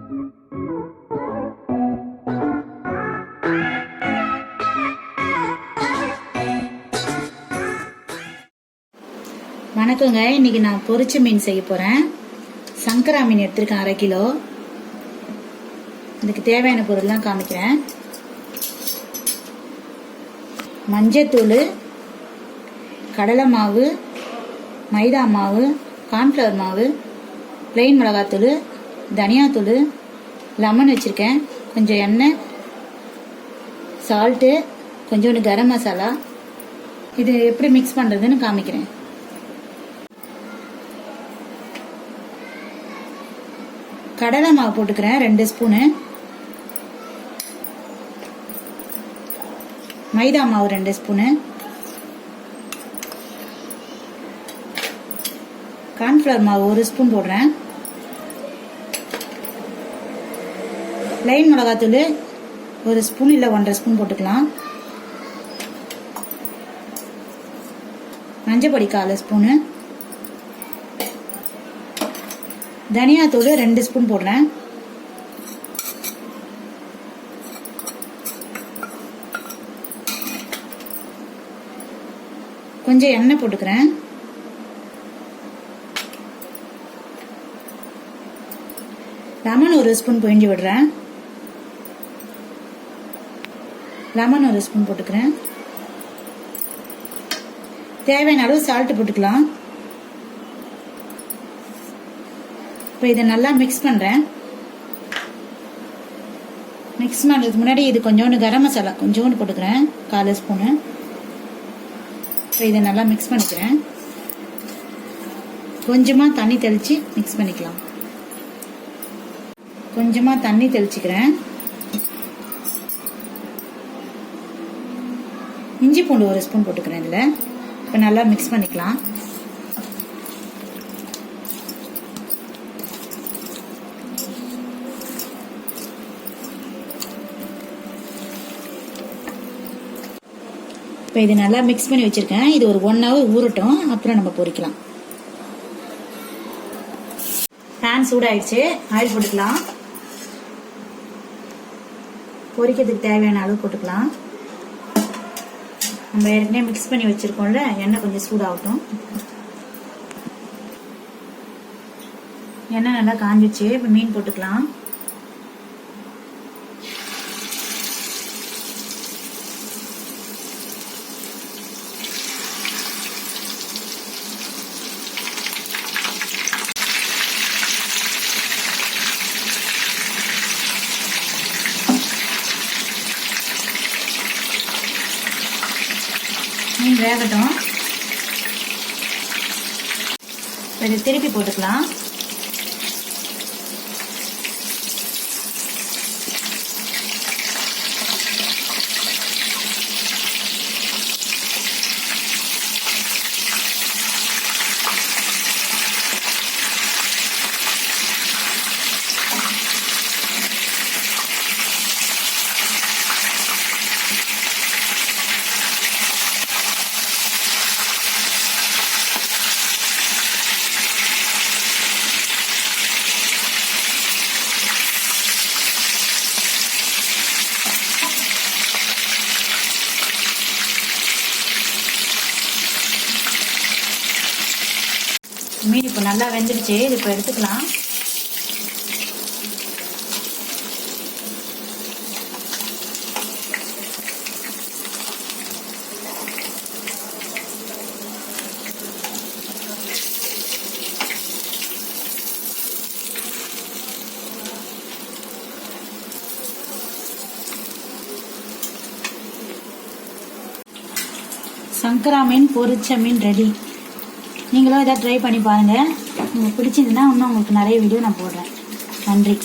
வணக்கங்க. இன்னைக்கு நான் பொரிச்ச மீன் செய்ய போறேன். சங்கரா மீன் எடுத்திருக்கேன் 1/2 கிலோ. இதுக்கு தேவையான பொருள்லாம் காமிக்கிறேன். மஞ்சத்தூள், கடலை மாவு, மைதா மாவு, கார்ன்ஃப்ளவர் மாவு, பிளெயின் மிளகாத்தூள், தனியாத்தூள், லெமன் வச்சிருக்கேன், கொஞ்சம் எண்ணெய், சால்ட்டு, கொஞ்சோண்டு கரம் மசாலா. இது எப்படி மிக்ஸ் பண்றதுன்னு காமிக்கிறேன். கடலை மாவு போட்டுக்கிறேன் 2 ஸ்பூனு, மைதா மாவு 2 ஸ்பூனு, கார்ன்ஃப்ளவர் மாவு 1 ஸ்பூன் போடுறேன், பிளெயின் மிளகாத்தூள் 1 ஸ்பூன் இல்லை 1.5 ஸ்பூன் போட்டுக்கலாம், மஞ்சள் பொடி 1/4 ஸ்பூனு, தனியாத்தூள் 2 ஸ்பூன் போடுறேன், கொஞ்சம் எண்ணெய் போட்டுக்கிறேன், லெமன் 1 ஸ்பூன் பிழிஞ்சு விடுறேன், லெமன் 1 ஸ்பூன் போட்டுக்கிறேன், தேவையான அளவு சால்ட் போட்டுக்கலாம். இப்போ இதை நல்லா மிக்ஸ் பண்ணுறேன். மிக்ஸ் பண்ணுறதுக்கு முன்னாடி இது கொஞ்சோண்டு கரம் மசாலா கொஞ்சோண்டு போட்டுக்கிறேன் 1/4 ஸ்பூனு. இப்போ இதை நல்லா மிக்ஸ் பண்ணிக்கிறேன். கொஞ்சமாக தண்ணி தெளித்து மிக்ஸ் பண்ணிக்கலாம். கொஞ்சமாக தண்ணி தெளிச்சுக்கிறேன். இஞ்சி பூண்டு 1 ஸ்பூன் போட்டுக்கிறேன் இதில். இப்போ நல்லா மிக்ஸ் பண்ணிக்கலாம். இப்போ இது நல்லா மிக்ஸ் பண்ணி வச்சிருக்கேன். இது ஒரு 1 hour ஊறட்டும், அப்புறம் நம்ம பொரிக்கலாம். பேன் சூடாயிடுச்சு, ஆயில் போட்டுக்கலாம். பொரிக்கிறதுக்கு தேவையான அளவு போட்டுக்கலாம். நம்ம ஏற்கனவே மிக்ஸ் பண்ணி வச்சிருக்கோம்ல, எண்ணெய் கொஞ்சம் சூடாகட்டும். எண்ணெய் நல்லா காஞ்சிச்சு. இப்போ மீன் போட்டுக்கலாம். மீன் வேகட்டும். இதை திருப்பி போட்டுக்கலாம். மீன் இப்போ நல்லா வெந்துடுச்சு. இது இப்போ எடுத்துக்கலாம். சங்கரா மீன் பொரிச்ச மீன் ரெடி. நீங்களும் இதை ட்ரை பண்ணி பாருங்கள். உங்களுக்கு பிடிச்சிருந்ததுன்னா இன்னும் உங்களுக்கு நிறைய வீடியோ நான் போடுறேன். நன்றி.